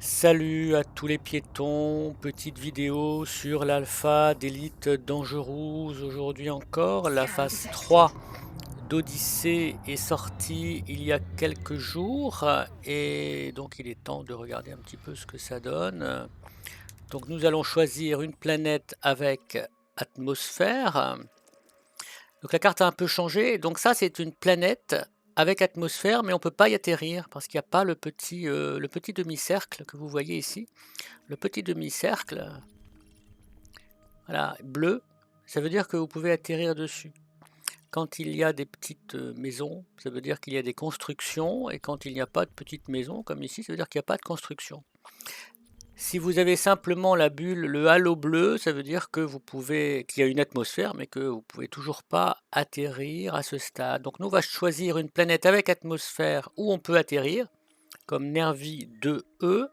Salut à tous les piétons, petite vidéo sur l'alpha d'Elite Dangerous. Aujourd'hui encore, la phase 3 d'Odyssée est sortie il y a quelques jours et donc il est temps de regarder un petit peu ce que ça donne. Donc nous allons choisir une planète avec atmosphère. Donc la carte a un peu changé, donc ça c'est une planète avec atmosphère, mais on ne peut pas y atterrir parce qu'il n'y a pas le petit demi-cercle que vous voyez ici. Le petit demi-cercle, voilà, bleu, ça veut dire que vous pouvez atterrir dessus. Quand il y a des petites maisons, ça veut dire qu'il y a des constructions, et quand il n'y a pas de petites maisons, comme ici, ça veut dire qu'il n'y a pas de construction. Si vous avez simplement la bulle, le halo bleu, ça veut dire que qu'il y a une atmosphère, mais que vous ne pouvez toujours pas atterrir à ce stade. Donc nous, on va choisir une planète avec atmosphère où on peut atterrir, comme Nervi 2E.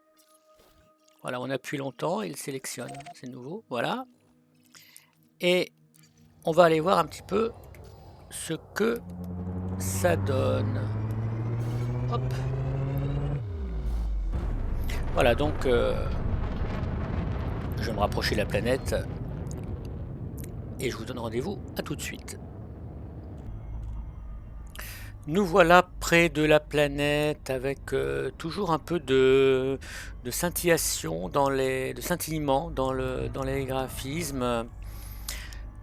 Voilà, on appuie longtemps, il sélectionne, c'est nouveau, voilà. Et on va aller voir un petit peu ce que ça donne. Hop. Voilà, donc je vais me rapprocher de la planète et je vous donne rendez-vous à tout de suite. Nous voilà près de la planète avec toujours un peu de scintillation de scintillement dans les graphismes.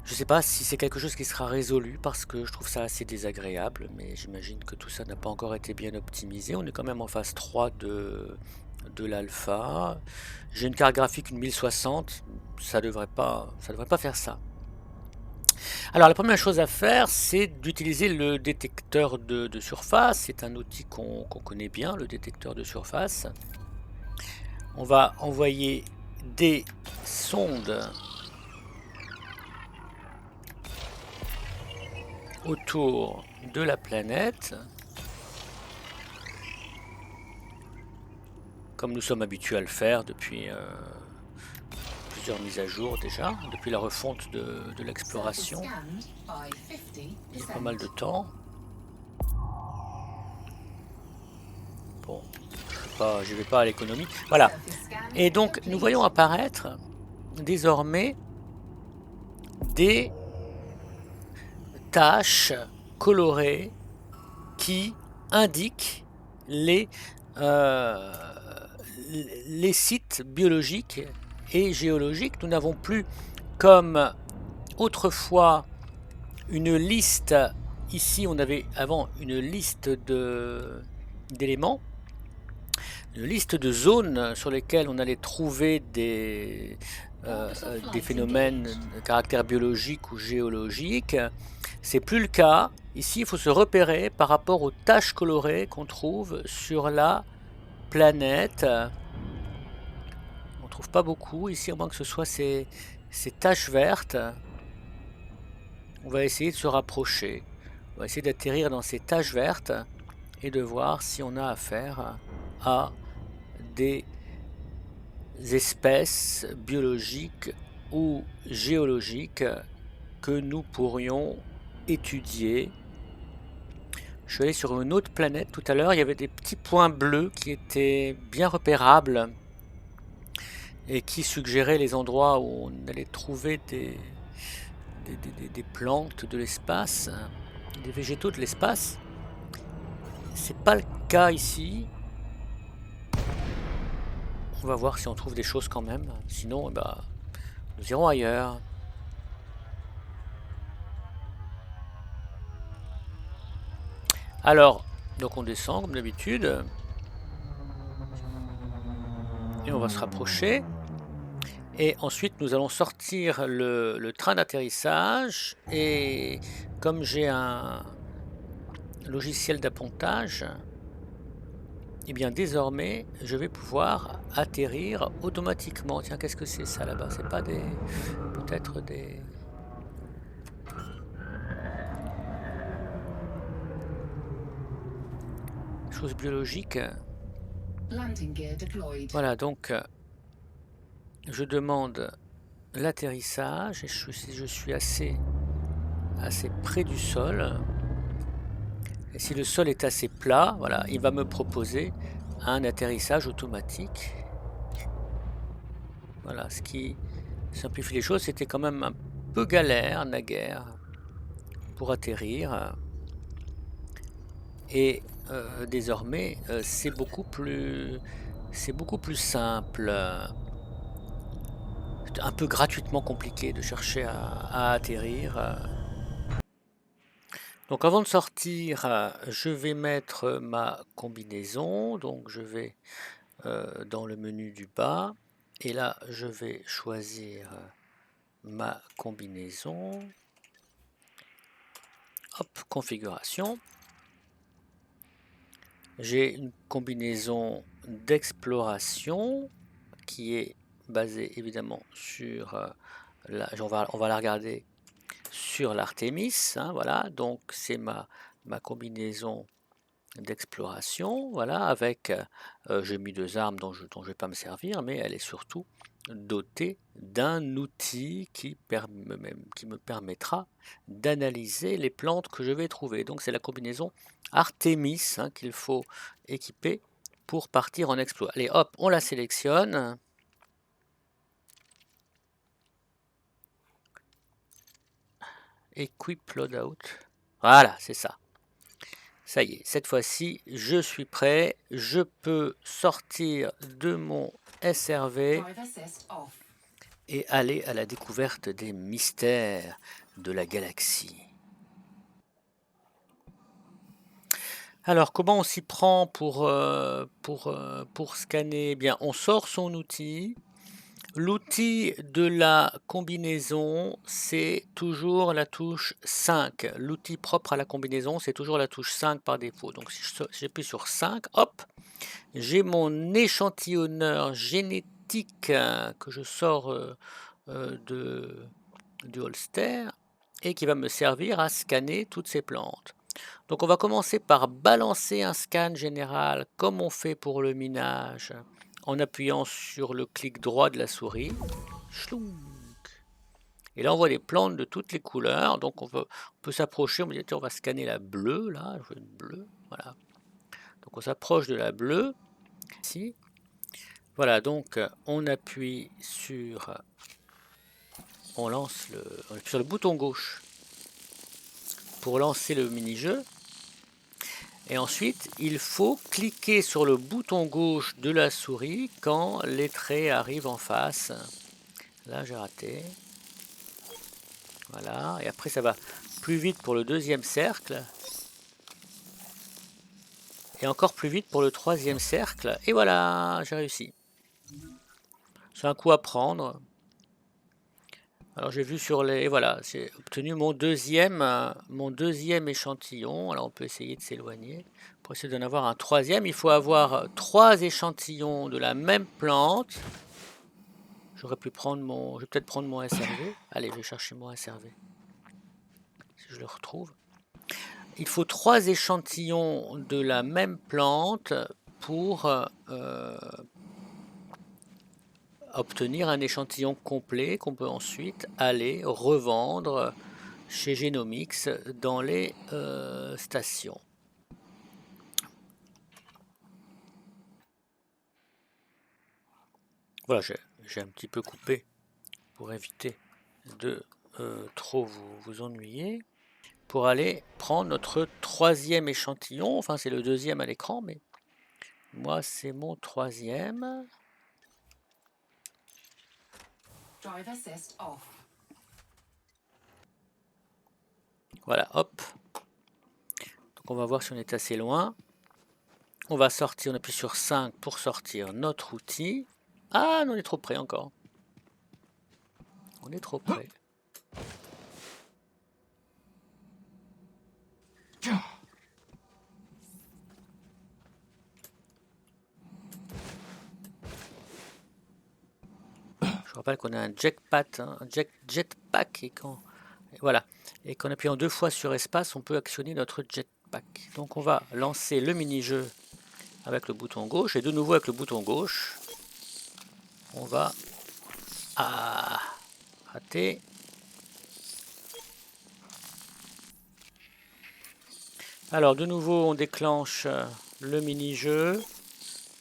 Je ne sais pas si c'est quelque chose qui sera résolu parce que je trouve ça assez désagréable, mais j'imagine que tout ça n'a pas encore été bien optimisé. On est quand même en phase 3 de l'alpha. J'ai une carte graphique, une 1060, ça devrait pas faire ça. Alors la première chose à faire, c'est d'utiliser le détecteur de surface. C'est un outil qu'on connaît bien, le détecteur de surface. On va envoyer des sondes autour de la planète, comme nous sommes habitués à le faire depuis plusieurs mises à jour déjà, depuis la refonte de l'exploration. Il y a pas mal de temps. Bon, je vais pas à l'économie. Voilà. Et donc nous voyons apparaître désormais des taches colorées qui indiquent les sites biologiques et géologiques. Nous n'avons plus comme autrefois une liste. Ici on avait avant une liste d'éléments, une liste de zones sur lesquelles on allait trouver des phénomènes de caractère biologique ou géologique. C'est plus le cas. Ici, il faut se repérer par rapport aux taches colorées qu'on trouve sur la planète. On ne trouve pas beaucoup ici, à moins que ce soit ces taches vertes. On va essayer de se rapprocher. On va essayer d'atterrir dans ces taches vertes et de voir si on a affaire à des espèces biologiques ou géologiques que nous pourrions étudier. Je suis allé sur une autre planète tout à l'heure, il y avait des petits points bleus qui étaient bien repérables et qui suggéraient les endroits où on allait trouver des plantes de l'espace, des végétaux de l'espace. C'est pas le cas ici. On va voir si on trouve des choses quand même, sinon bah, nous irons ailleurs. Alors, donc on descend comme d'habitude. Et on va se rapprocher. Et ensuite, nous allons sortir le train d'atterrissage. Et comme j'ai un logiciel d'appontage, et bien désormais, je vais pouvoir atterrir automatiquement. Tiens, qu'est-ce que c'est ça là-bas? C'est pas des... peut-être des... choses biologiques. Voilà, donc je demande l'atterrissage et je suis assez près du sol. Et si le sol est assez plat, voilà, il va me proposer un atterrissage automatique. Voilà, ce qui simplifie les choses. C'était quand même un peu galère naguère pour atterrir. Et désormais, c'est beaucoup plus simple. C'est un peu gratuitement compliqué de chercher à atterrir. Donc avant de sortir, je vais mettre ma combinaison. Donc je vais dans le menu du bas. Et là, je vais choisir ma combinaison. Hop, configuration. J'ai une combinaison d'exploration qui est basée évidemment sur on va la regarder sur l'Artémis, hein, voilà, donc c'est ma combinaison d'exploration, voilà, avec j'ai mis 2 armes dont je vais pas me servir, mais elle est surtout dotée d'un outil qui me permettra d'analyser les plantes que je vais trouver. Donc c'est la combinaison Artémis, hein, qu'il faut équiper pour partir en exploit. Allez hop, on la sélectionne. Equip loadout. Voilà, c'est ça. Ça y est, cette fois-ci, je suis prêt. Je peux sortir de mon SRV et aller à la découverte des mystères de la galaxie. Alors, comment on s'y prend pour scanner? Eh bien, on sort son outil. L'outil de la combinaison, c'est toujours la touche 5. L'outil propre à la combinaison, c'est toujours la touche 5 par défaut. Donc si j'appuie sur 5, hop, j'ai mon échantillonneur génétique que je sors du holster et qui va me servir à scanner toutes ces plantes. Donc on va commencer par balancer un scan général comme on fait pour le minage en appuyant sur le clic droit de la souris. Et là on voit des plantes de toutes les couleurs, donc on peut s'approcher, on va scanner la bleue, là, je veux une bleue, voilà. Donc on s'approche de la bleue, ici. Voilà, donc on appuie sur, on appuie sur le bouton gauche pour lancer le mini-jeu. Et ensuite, il faut cliquer sur le bouton gauche de la souris quand les traits arrivent en face. Là, j'ai raté. Voilà, et après ça va plus vite pour le deuxième cercle. Et encore plus vite pour le troisième cercle. Et voilà, j'ai réussi. C'est un coup à prendre. Alors j'ai vu sur les... Voilà, j'ai obtenu mon deuxième échantillon. Alors on peut essayer de s'éloigner. Pour essayer d'en avoir un troisième, il faut avoir 3 échantillons de la même plante. J'aurais pu prendre je vais peut-être prendre mon SRV. Allez, je vais chercher mon SRV. Si je le retrouve. Il faut 3 échantillons de la même plante pour obtenir un échantillon complet qu'on peut ensuite aller revendre chez Genomics dans les stations. Voilà, j'ai un petit peu coupé pour éviter de trop vous ennuyer. Pour aller prendre notre 3e échantillon, enfin c'est le 2e à l'écran, mais moi c'est mon 3e. Voilà, hop. Donc on va voir si on est assez loin. On va sortir, on appuie sur 5 pour sortir notre outil. Ah, non, on est trop près encore. On est trop près. Je rappelle qu'on a un jetpack, hein, jetpack et voilà, et qu'en appuyant 2 fois sur espace, on peut actionner notre jetpack. Donc on va lancer le mini-jeu avec le bouton gauche et de nouveau avec le bouton gauche, on va rater. Alors de nouveau, on déclenche le mini-jeu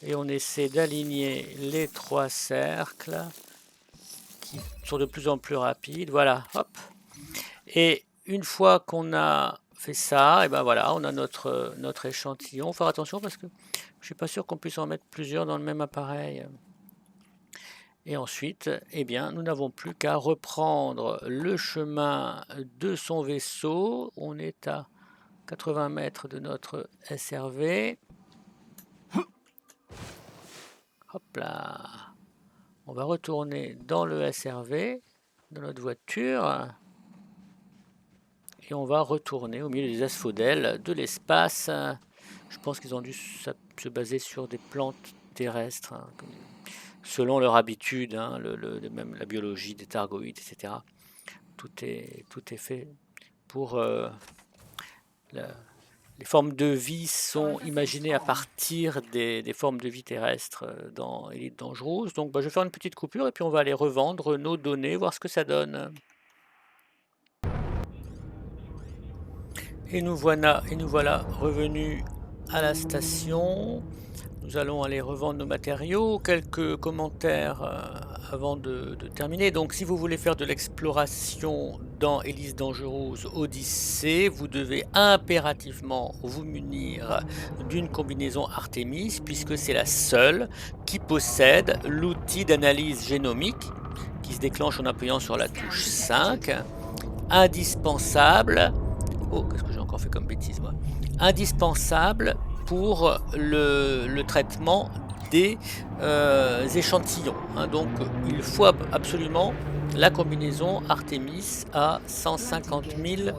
et on essaie d'aligner les 3 cercles qui sont de plus en plus rapides. Voilà, hop. Et une fois qu'on a fait ça, et ben voilà, on a notre échantillon. Faut faire attention parce que je suis pas sûr qu'on puisse en mettre plusieurs dans le même appareil. Et ensuite, eh bien, nous n'avons plus qu'à reprendre le chemin de son vaisseau. On est à 80 mètres de notre SRV. Hop là. On va retourner dans le SRV, dans notre voiture. Et on va retourner au milieu des asphodèles de l'espace. Je pense qu'ils ont dû se baser sur des plantes terrestres, hein, selon leur habitude, hein, même la biologie des targoïdes, etc. Tout est fait pour... les formes de vie sont imaginées à partir des formes de vie terrestres dans Elite Dangerous. Donc je vais faire une petite coupure et puis on va aller revendre nos données, voir ce que ça donne. Et nous voilà revenus à la station. Nous allons aller revendre nos matériaux. Quelques commentaires avant de terminer. Donc si vous voulez faire de l'exploration dans Elite Dangerous Odyssey, vous devez impérativement vous munir d'une combinaison Artemis, puisque c'est la seule qui possède l'outil d'analyse génomique qui se déclenche en appuyant sur la touche 5, indispensable. Oh, qu'est-ce que j'ai encore fait comme bêtise, moi? Indispensable pour le traitement des échantillons. Hein. Donc, il faut absolument la combinaison Artemis à 150 000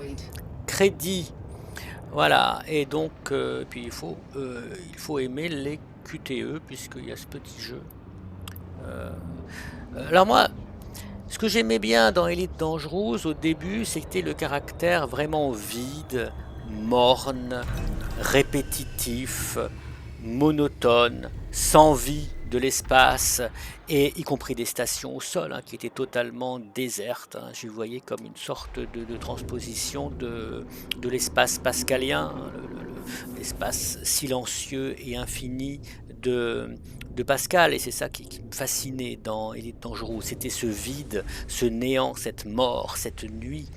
crédits. Voilà. Et donc, puis il faut aimer les QTE, puisqu'il y a ce petit jeu. Alors moi, ce que j'aimais bien dans Elite Dangerous au début, c'était le caractère vraiment vide, morne, répétitif, monotone, sans vie de l'espace, et y compris des stations au sol qui étaient totalement désertes. Je voyais comme une sorte de transposition de l'espace pascalien, l'espace silencieux et infini de Pascal, et c'est ça qui me fascinait dans Elite Dangerous, c'était ce vide, ce néant, cette mort, cette nuit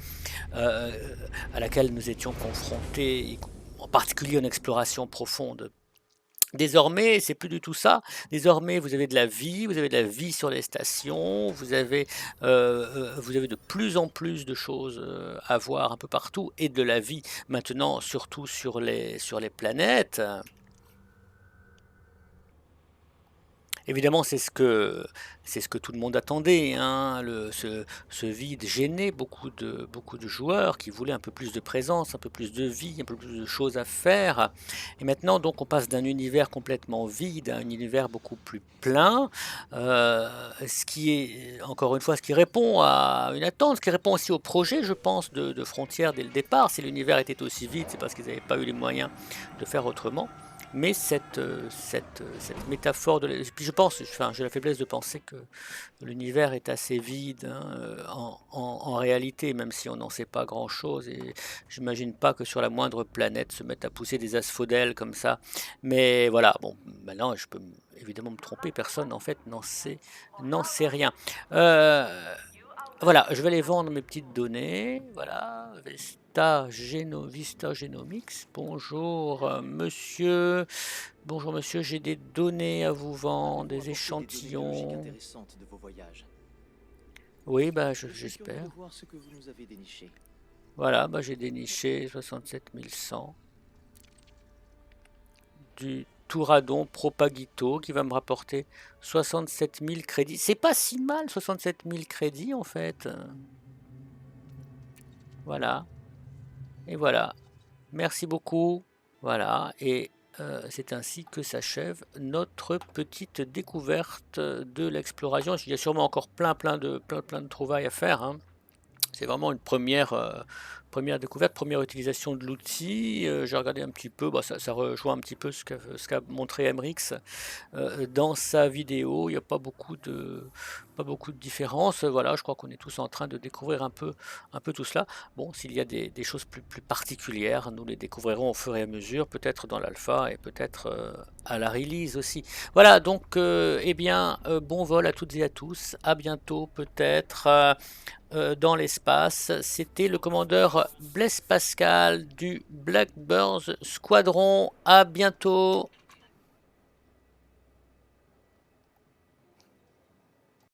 à laquelle nous étions confrontés, en particulier en exploration profonde. Désormais, c'est plus du tout ça. Désormais, vous avez de la vie sur les stations, vous avez de plus en plus de choses à voir un peu partout, et de la vie maintenant, surtout sur les planètes. Évidemment, c'est ce que tout le monde attendait, hein. Ce vide gênait beaucoup de joueurs qui voulaient un peu plus de présence, un peu plus de vie, un peu plus de choses à faire. Et maintenant, donc, on passe d'un univers complètement vide à un univers beaucoup plus plein, ce qui est, encore une fois, ce qui répond à une attente, ce qui répond aussi au projet, je pense, de Frontières dès le départ. Si l'univers était aussi vide, c'est parce qu'ils n'avaient pas eu les moyens de faire autrement. Mais cette métaphore puis je pense, j'ai la faiblesse de penser que l'univers est assez vide, hein, en réalité, même si on n'en sait pas grand-chose, et j'imagine pas que sur la moindre planète se mettent à pousser des asphodèles comme ça. Mais voilà, bon, maintenant je peux évidemment me tromper, personne en fait n'en sait rien. Voilà, je vais aller vendre mes petites données. Voilà, Vista Genomics. Bonjour monsieur. Bonjour monsieur, j'ai des données à vous vendre, des échantillons. Oui, bah j'espère. Voilà, bah j'ai déniché 67 100 du Touradon Propagito qui va me rapporter 67 000 crédits. C'est pas si mal, 67 000 crédits en fait. Voilà. Et voilà. Merci beaucoup. Voilà. Et c'est ainsi que s'achève notre petite découverte de l'exploration. Il y a sûrement encore plein de trouvailles à faire, hein. C'est vraiment une première première découverte, première utilisation de l'outil. J'ai regardé un petit peu, bah, ça rejoint un petit peu ce qu'a montré Emrix dans sa vidéo. Il n'y a pas beaucoup de différence. Voilà, je crois qu'on est tous en train de découvrir un peu tout cela. Bon, s'il y a des choses plus particulières, nous les découvrirons au fur et à mesure, peut-être dans l'alpha et peut-être à la release aussi. Voilà, donc eh bien, bon vol à toutes et à tous. À bientôt peut-être dans l'espace. C'était le commandeur Blaise Pascal du Blackbird Squadron. À bientôt.